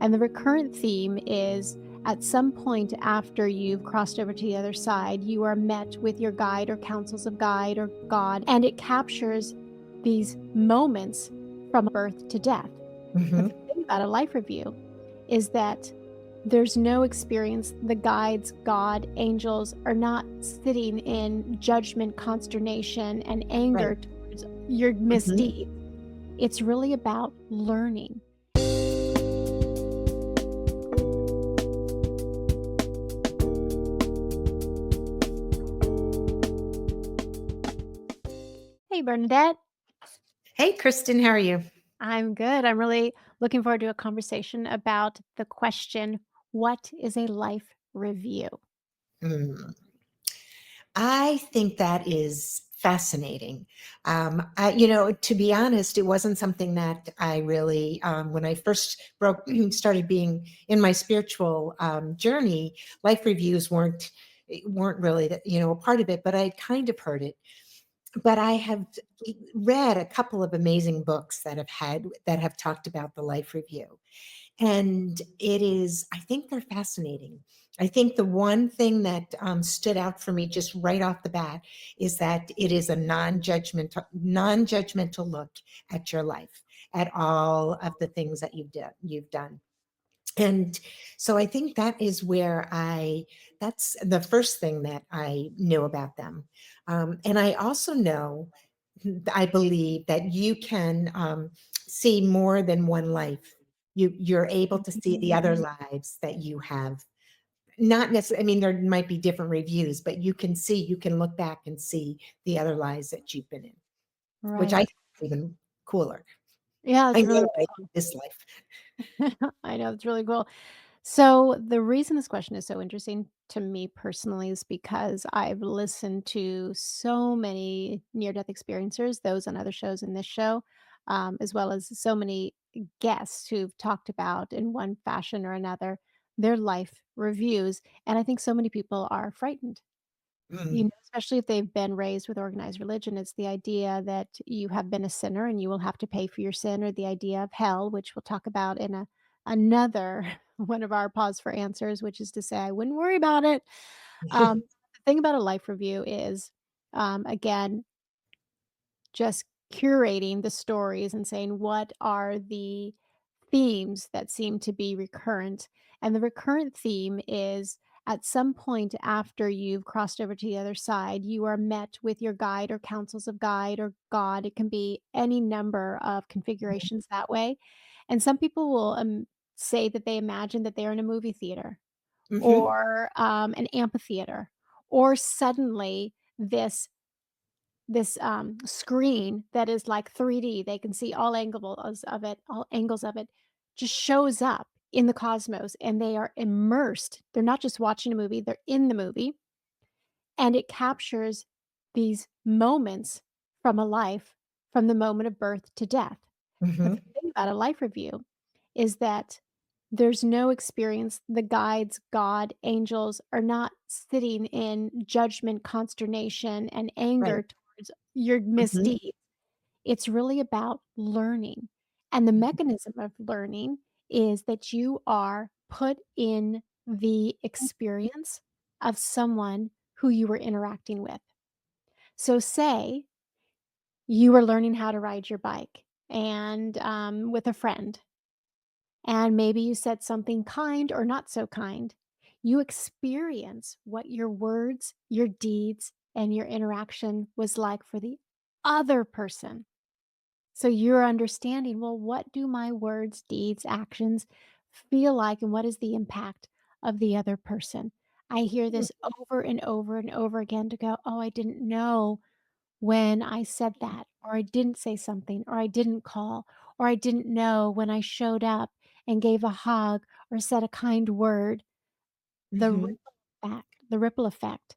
And the recurrent theme is at some point after you've crossed over to the other side, you are met with your guide or counsels of guide or God, and it captures these moments from birth to death. But the thing about a life review is that there's no experience. The guides, God, angels are not sitting in judgment, consternation, and anger Right. towards your misdeeds. It's really about learning. Hey, Bernadette. Hey, Kristin, how are you? I'm good. I'm really looking forward to a conversation about the question, what is a life review? Mm. I think that is fascinating. To be honest, it wasn't something that I really, when I first started being in my spiritual journey, life reviews weren't really a part of it, but I kind of heard it. But I have read a couple of amazing books that have talked about the life review. And I think they're fascinating. I think the one thing that stood out for me just right off the bat is that it is a non-judgmental look at your life, at all of the things that you've done. And so I think that's the first thing that I knew about them. And I also I believe that you can see more than one life. You're able to see the other lives that you have. Not necessarily, I mean, there might be different reviews, but you can look back and see the other lives that you've been in, which I Right. think is even cooler. Yeah, I it's really know I this life. I know, it's really cool. So, the reason this question is so interesting to me personally is because I've listened to so many near death experiencers, those on other shows and this show, as well as so many guests who've talked about in one fashion or another their life reviews. And I think so many people are frightened. Mm. Especially if they've been raised with organized religion, it's the idea that you have been a sinner and you will have to pay for your sin, or the idea of hell, which we'll talk about in another one of our pause for answers, which is to say, I wouldn't worry about it. The thing about a life review is, again, just curating the stories and saying what are the themes that seem to be recurrent. And the recurrent theme is at some point after you've crossed over to the other side, you are met with your guide or counsels of guide or God. It can be any number of configurations that way. And some people will say that they imagine that they're in a movie theater Mhm. or an amphitheater, or suddenly this screen that is like 3D, they can see all angles of it, just shows up in the cosmos, and they are immersed. They're not just watching a movie, they're in the movie, and it captures these moments from a life, from the moment of birth to death. But Mhm. the thing about a life review is that there's no experience. The guides, God, angels are not sitting in judgment, consternation, and Right. anger towards your Mhm. misdeeds. It's really about learning. And the mechanism of learning is that you are put in the experience of someone who you were interacting with. So, say you were learning how to ride your bike and with a friend, and maybe you said something kind or not so kind. You experience what your words, your deeds, and your interaction was like for the other person. So you're understanding, well, what do my words, deeds, actions feel like, and what is the impact of the other person? I hear this over and over and over again to go, oh, I didn't know when I said that, or I didn't say something, or I didn't call, or I didn't know when I showed up and gave a hug or said a kind word. Mhm. The ripple effect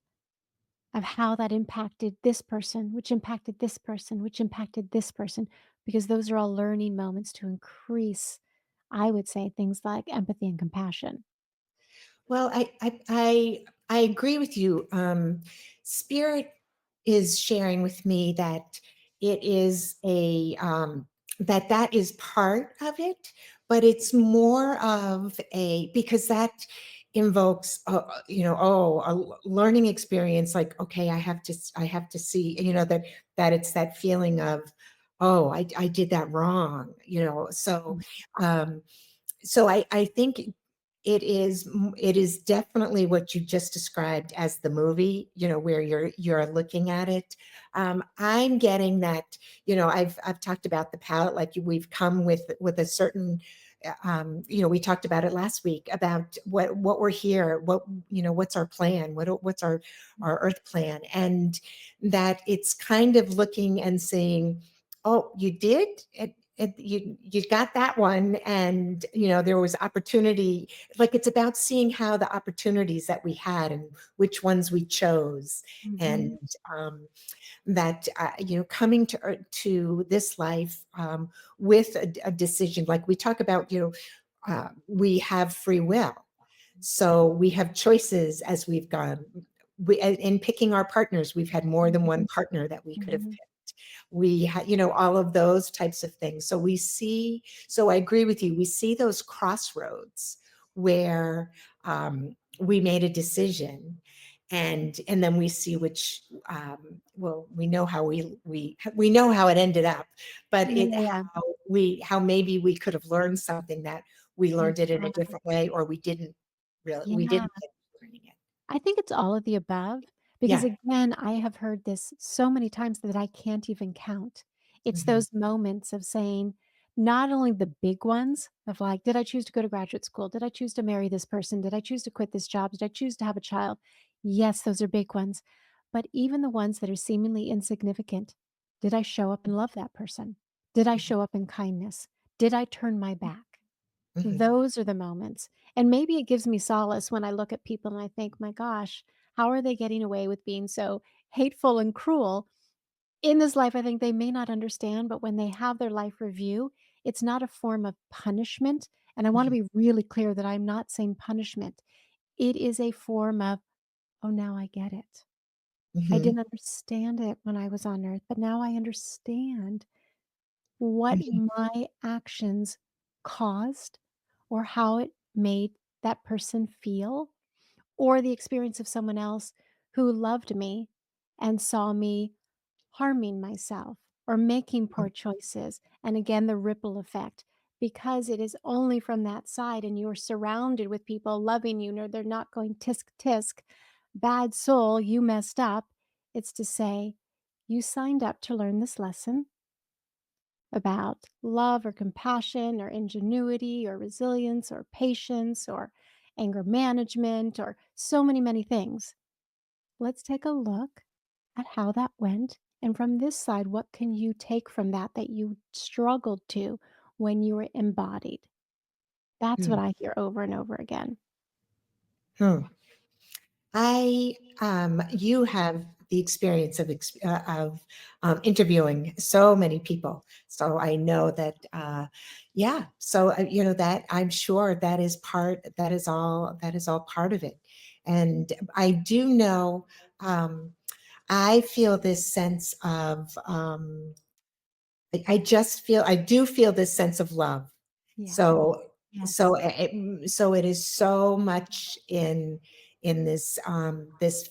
of how that impacted this person, which impacted this person, which impacted this person, because those are all learning moments to increase, I would say, things like empathy and compassion. Well, I agree with you. Spirit is sharing with me that it is that is part of it, but it's more of a, because that invokes, oh, learning experience, like, okay, I have to see, that it's that feeling of, oh, I did that wrong, so, um, I think it is definitely what you just described as the movie, where you're looking at it. I'm getting that, I've talked about the palette, like we've come with a certain, we talked about it last week about what we're here, what's our plan, what's our earth plan, and that it's kind of looking and saying, oh, you did it, you got that one, and there was opportunity, like it's about seeing how the opportunities that we had and which ones we chose, and Mhm. um, that coming to this life, with a decision, like we talk about, we have free will, so we have choices as we've gone. In picking our partners, we've had more than one partner that we could have Mhm. picked. We had, all of those types of things. So I agree with you. We see those crossroads where, we made a decision, and then we see which, well, we know how we know how it ended up, but Yeah, yeah, yeah. how maybe we could have learned something, that we learned it in a Yeah. different way, or we Yeah. didn't end up learning it. I think it's all of the above because, Yeah. again, I have heard this so many times that I can't even count. It's Mhm. those moments of saying, not only the big ones of like, did I choose to go to graduate school? Did I choose to marry this person? Did I choose to quit this job? Did I choose to have a child? Yes, those are big ones. But even the ones that are seemingly insignificant, did I show up and love that person? Did I Mhm. show up in kindness? Did I turn my back? Mhm. Those are the moments, and maybe it gives me solace when I look at people and I think, "My gosh, how are they getting away with being so hateful and cruel?" In this life, I think they may not understand, but when they have their life review, it's not a form of punishment, and I wanna Mhm. be really clear that I'm not saying punishment. It is a form of, "Oh, now I get it. I Mhm. didn't understand it when I was on earth, but now I understand what Mhm. my actions caused or how it made that person feel, or the experience of someone else who loved me and saw me harming myself or making poor choices. And again, the ripple effect, because it is only from that side and you're surrounded with people loving you, no, they're not going tisk tisk, bad soul, you messed up. It's to say, you signed up to learn this lesson about love or compassion or ingenuity or resilience or patience or anger management or so many, many things. Let's take a look at how that went. And from this side, what can you take from that that you struggled to when you were embodied? That's what Mhm. I hear over and over again. Hmm. You have the experience interviewing so many people, so I know that. Yeah, so that I'm sure that is all part of it, and I do know. I feel this sense of. I do feel this sense of love. Yeah. So Yes. so it is so much in this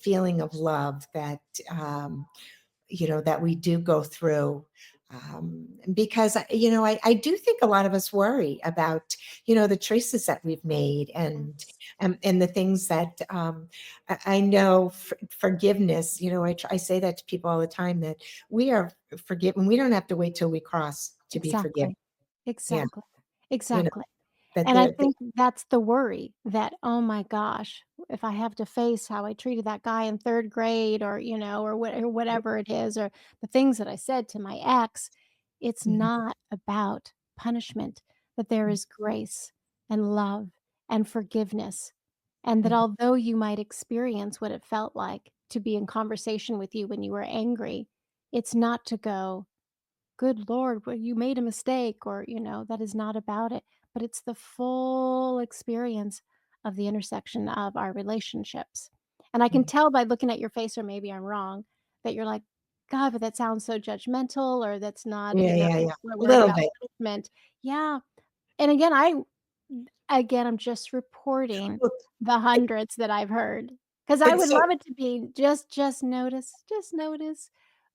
feeling of love that, that we do go through, because I do think a lot of us worry about, the choices that we've made, Yes. and the things that, I know, forgiveness, I say that to people all the time, that we are forgiven. We don't have to wait till we cross to be forgiven. Exactly. Yeah, Exactly. you know Exactly. that And I there. think that's the worry that, "Oh my gosh, if I have to face how I treated that guy in 3rd grade or, or whatever it is, or the things that I said to my ex," it's Mhm, not about punishment, that there is grace and love and forgiveness, and that mhm, although you might experience what it felt like to be in conversation with you when you were angry, it's not to go, "Good Lord, well, you made a mistake," or, that is not about it, but it's the full experience of the intersection of our relationships. And I can mhm, tell by looking at your face, or maybe I'm wrong, that you're like, God, but that sounds so judgmental, or that's not, Yeah, yeah, yeah. we're A worried little about bit. punishment. Yeah, and again, I'm just reporting Well, the I hundreds that I've heard, because I but would so love it to be just notice,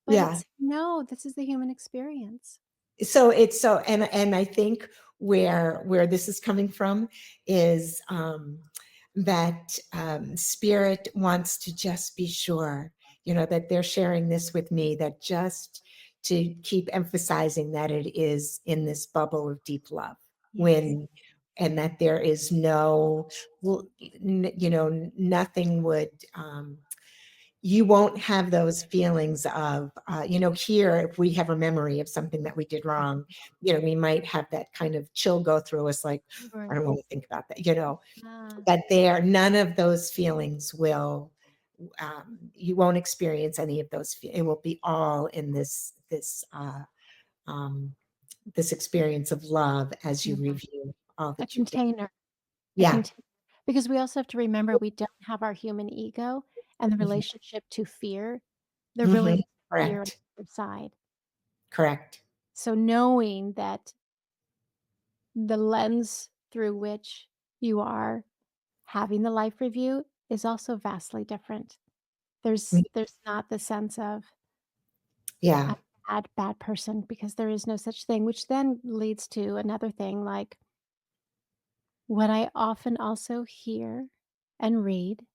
but yeah. it's no, this is the human experience. So it's so and I think where this is coming from is that spirit wants to just be sure, that they're sharing this with me, that just to keep emphasizing that it is in this bubble of deep love, Yes. when and that there is no nothing would you won't have those feelings of, here, if we have a memory of something that we did wrong, we might have that kind of chill go through us, like, I Right. don't want to think about that, Ah, but none of those feelings will, you won't experience any of those. It will be all in um, this experience of love as you yeah, review all a that you've done. container, a Yeah. container, because we also have to remember we don't have our human ego and the Mhm. relationship to fear. There really Mhm. is fear on Correct. the other side. Correct. So knowing that the lens through which you are having the life review is also vastly different. Mm. There's not the sense of Yeah. a bad person, because there is no such thing, which then leads to another thing, like what I often also hear and read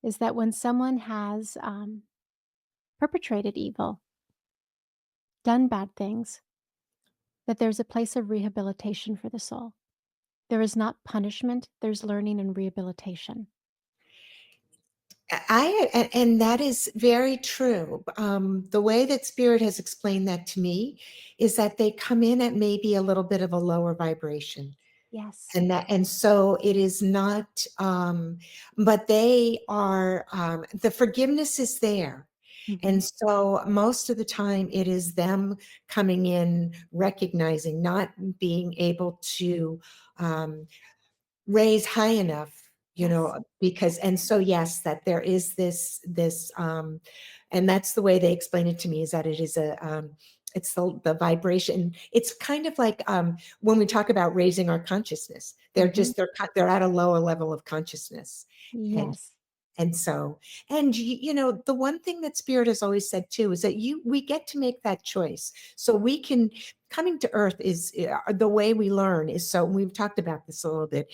is that when someone has perpetrated evil, done bad things, that there's a place of rehabilitation for the soul. There is not punishment, there's learning and rehabilitation. And that is very true. The way that spirit has explained that to me is that they come in at maybe a little bit of a lower vibration, Yes. and so it is not. But they are. The forgiveness is there, Mhm. and so most of the time it is them coming in, recognizing, not being able to. Um, Raise high enough, Yes. because, and so yes, that there is this and that's the way they explain it to me, is that it is it's the vibration. It's kind of like when we talk about raising our consciousness, Mhm. they're at a lower level of consciousness. and Yes. and so, and the one thing that spirit has always said too is that we get to make that choice. So we can, coming to earth is the way we learn is, so we've talked about this a little bit,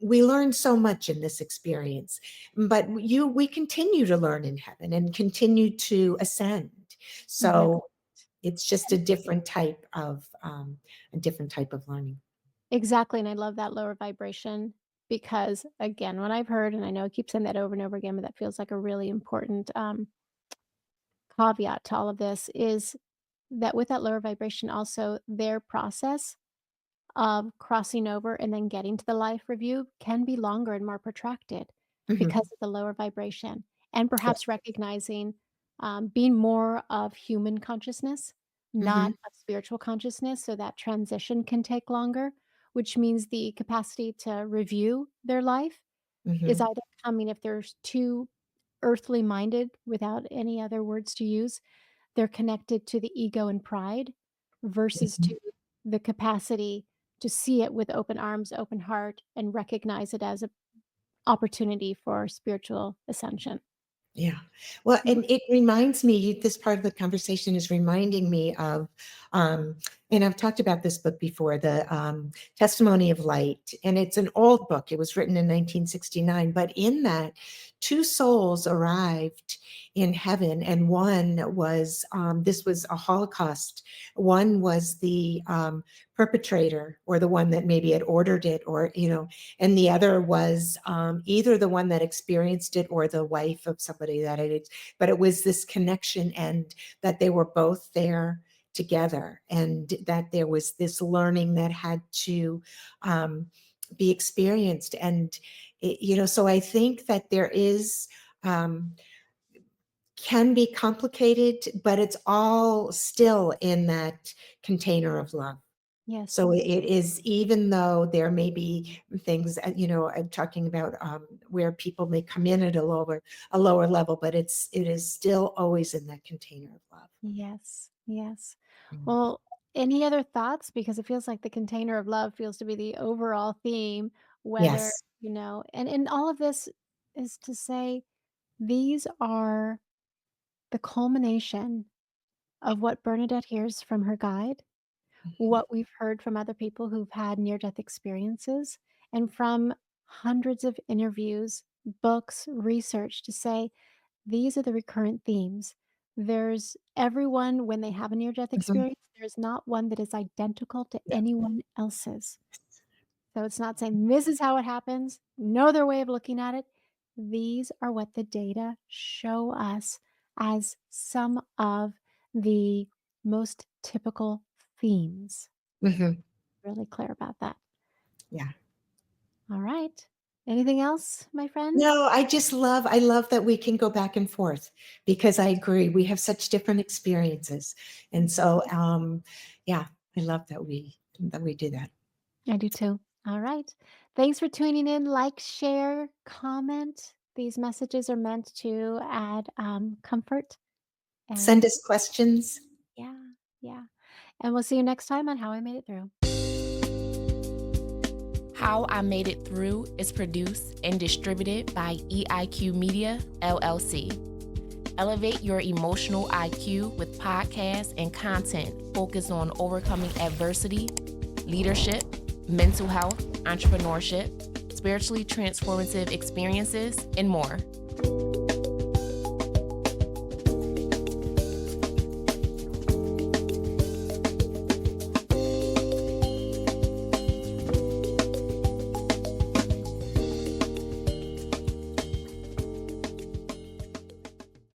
we learn so much in this experience, but we continue to learn in heaven and continue to ascend. Right. So it's just a different type of learning. Exactly, and I love that lower vibration because, again, what I've heard, and I know I keep saying that over and over again, but that feels like a really important, caveat to all of this, is that with that lower vibration, also their process of crossing over and then getting to the life review can be longer and more protracted because Mhm. of the lower vibration, and Yeah. perhaps recognizing, being more of human consciousness, not Mhm. of spiritual consciousness, so that transition can take longer, which means the capacity to review their life is Mhm. either coming, if there's too earthly minded without any other words to use, they're connected to the ego and pride versus to Mhm. the capacity to see it with open arms, open heart, and recognize it as an opportunity for spiritual ascension. Yeah. Well, Mhm. and it reminds me, this part of the conversation is reminding me of, um, and I've talked about this book before, the Testimony of Light. And it's an old book. It was written in 1969. But in that, two souls arrived in heaven. And one was, this was a Holocaust. One was the perpetrator, or the one that maybe had ordered it, or, and the other was either the one that experienced it or the wife of somebody that it, but it was this connection, and that they were both there together, and that there was this learning that had to be experienced. And so I think that there is, um, can be complicated, but it's all still in that container of love. Yes. So it is, even though there may be things, I'm talking about where people may come in at a lower level, but it is still always in that container of love. Yes. Yes. Mm. Well, any other thoughts? Because it feels like the container of love feels to be the overall theme, whether, Yes. and all of this is to say these are the culmination of what Bernadette hears from her guide, Mhm. what we've heard from other people who've had near death experiences, and from hundreds of interviews, books, research to say these are the recurrent themes. There's everyone, when they have a near death Mhm. experience, there's not one that is identical to Yeah. anyone else's. So it's not saying this is how it happens, no other way of looking at it. These are what the data show us as some of the most typical themes. Mhm. Really clear about that. Yeah. All right. Anything else, my friend? No, I love that we can go back and forth, because I agree, we have such different experiences. And so, yeah, I love that we do that. I do too. All right. Thanks for tuning in. Like, share, comment. These messages are meant to add comfort. Send And us questions. yeah, yeah. And we'll see you next time on How I Made It Through. How I Made It Through is produced and distributed by EIQ Media, LLC. Elevate your emotional IQ with podcasts and content focused on overcoming adversity, leadership, mental health, entrepreneurship, spiritually transformative experiences, and more.